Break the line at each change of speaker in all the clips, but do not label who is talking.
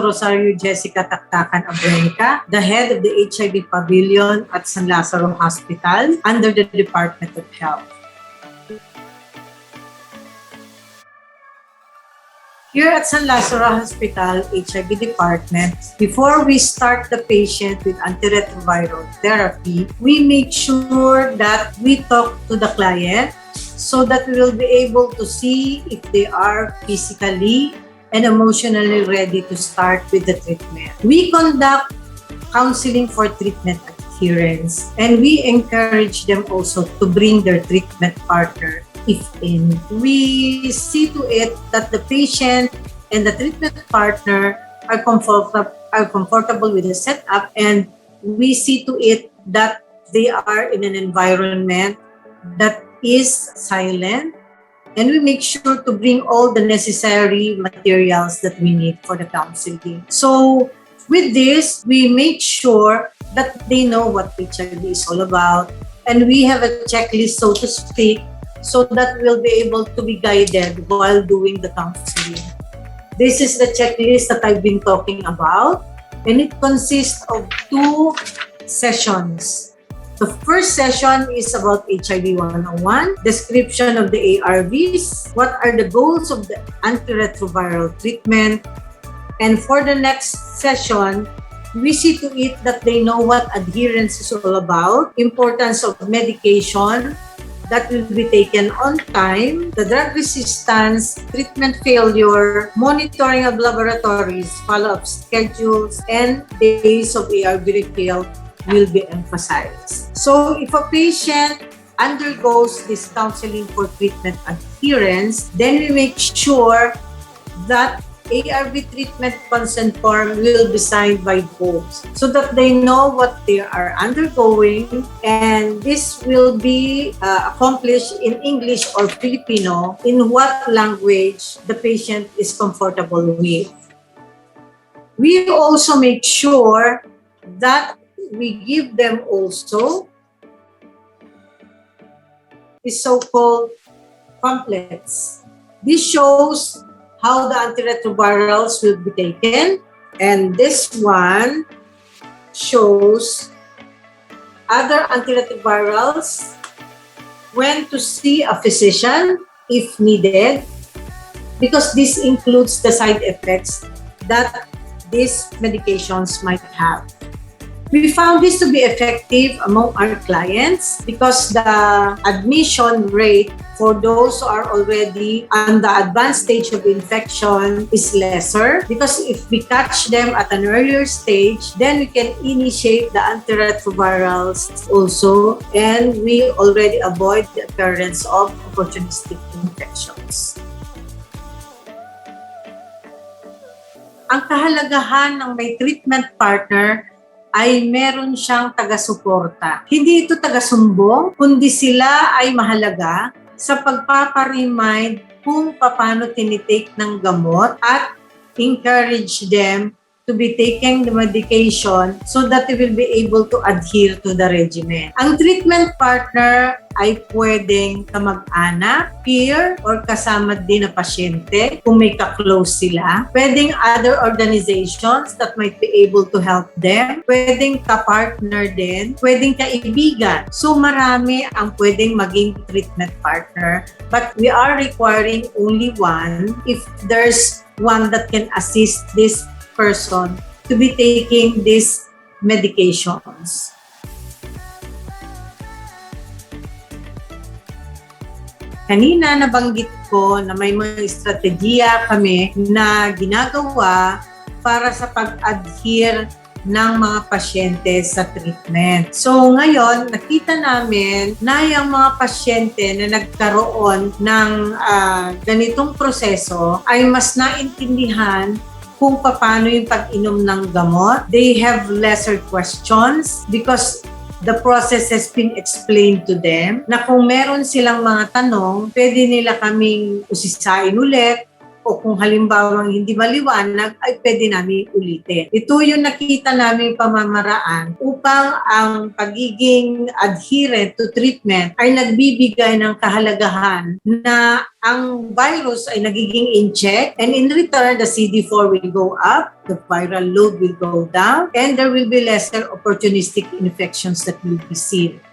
Rosario Jessica Taktakan Abrenica, the head of the HIV Pavilion at San Lazaro Hospital under the Department of Health. Here at San Lazaro Hospital HIV Department, before we start the patient with antiretroviral therapy, we make sure that we talk to the client so that we will be able to see if they are physically and emotionally ready to start with the treatment. We conduct counseling for treatment adherence, and we encourage them also to bring their treatment partner if in. We see to it that the patient and the treatment partner are comfortable with the setup, and we see to it that they are in an environment that is silent, and we make sure to bring all the necessary materials that we need for the counseling. So with this, we make sure that they know what HIV is all about, and we have a checklist, so to speak, so that we'll be able to be guided while doing the counseling. This is the checklist that I've been talking about, and it consists of 2 sessions. The first session is about HIV 101, description of the ARVs, what are the goals of the antiretroviral treatment, and for the next session, we see to it that they know what adherence is all about, importance of medication that will be taken on time, the drug resistance, treatment failure, monitoring of laboratories, follow-up schedules, and days of ARV refill will be emphasized. So if a patient undergoes this counseling for treatment adherence, then we make sure that ARV treatment consent form will be signed by both so that they know what they are undergoing, and this will be accomplished in English or Filipino, in what language the patient is comfortable with. We also make sure that we give them also the so-called pamphlets. This shows how the antiretrovirals will be taken, and this one shows other antiretrovirals, when to see a physician if needed, because this includes the side effects that these medications might have. We found this to be effective among our clients because the admission rate for those who are already on the advanced stage of infection is lesser, because if we catch them at an earlier stage, then we can initiate the antiretrovirals also, and we already avoid the occurrence of opportunistic infections. Ang kahalagahan ng may treatment partner ay meron siyang taga-suporta. Hindi ito taga-sumbong, kundi sila ay mahalaga sa pagpaparemind kung paano tinitake ng gamot at encourage them to be taking the medication so that they will be able to adhere to the regimen. Ang treatment partner ay pwedeng kamag-anak, peer, or kasama din na pasyente kung may ka-close sila. Pwedeng other organizations that might be able to help them. Pwedeng ka-partner din. Pwedeng kaibigan. So marami ang pwedeng maging treatment partner. But we are requiring only one if there's one that can assist this person to be taking these medications. Kanina nabanggit ko na may mga estrategiya kami na ginagawa para sa pag-adhere ng mga pasyente sa treatment. So ngayon, nakita namin na yung mga pasyente na nagkaroon ng ganitong proseso ay mas naintindihan kung paano yung pag-inom ng gamot. They have lesser questions because the process has been explained to them, na kung meron silang mga tanong, pwede nila kaming usisain ulit o kung halimbawa hindi maliwanag, ay pwede namin ulitin. Ito yung nakita namin pamamaraan upang ang pagiging adherent to treatment ay nagbibigay ng kahalagahan na ang virus ay nagiging in check, and in return, the CD4 will go up, the viral load will go down, and there will be lesser opportunistic infections that will be seen.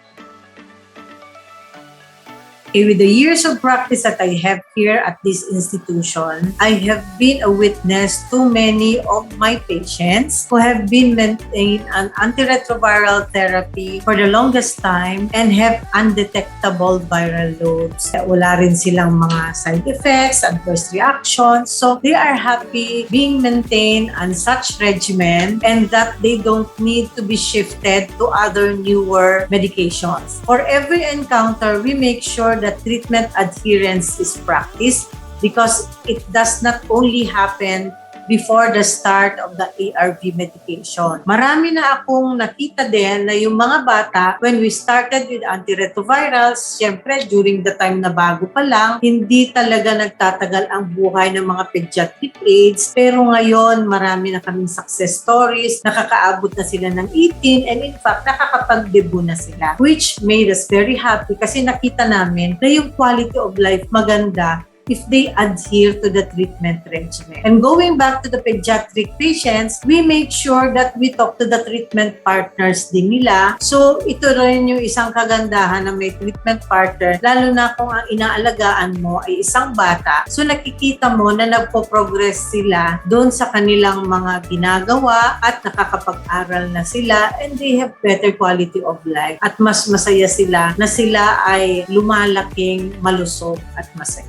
With the years of practice that I have here at this institution, I have been a witness to many of my patients who have been maintained an antiretroviral therapy for the longest time and have undetectable viral loads. Wala rin silang mga side effects, adverse reactions, so they are happy being maintained on such regimen and that they don't need to be shifted to other newer medications. For every encounter, we make sure that treatment adherence is practiced because it does not only happen before the start of the ARV medication. Marami na akong nakita din na yung mga bata, when we started with antiretrovirals, syempre during the time na bago pa lang, hindi talaga nagtatagal ang buhay ng mga pediatric AIDS. Pero ngayon, marami na kaming success stories, nakakaabot na sila ng 18 and in fact, nakakapag-debut na sila. Which made us very happy kasi nakita namin na yung quality of life maganda if they adhere to the treatment regimen. And going back to the pediatric patients, we make sure that we talk to the treatment partners din nila. So, ito rin yung isang kagandahan na may treatment partner, lalo na kung ang inaalagaan mo ay isang bata. So, nakikita mo na nagpo-progress sila doon sa kanilang mga ginagawa at nakakapag-aral na sila and they have better quality of life. At mas masaya sila na sila ay lumalaking malusog at masaya.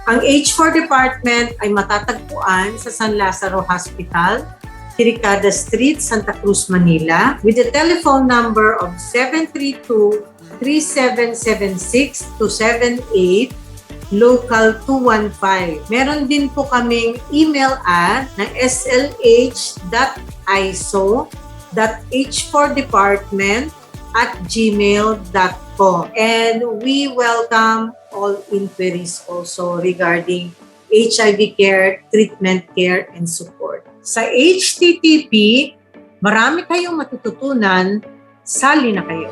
Ang H4 department ay matatagpuan sa San Lazaro Hospital, Chiricada Street, Santa Cruz, Manila, with a telephone number of 732-3776-278, local 215. Meron din po kaming email ad na slh.h4department@gmail.com, and we welcome all inquiries also regarding HIV care, treatment care, and support. Sa HTTP, marami kayong matututunan, sali na kayo.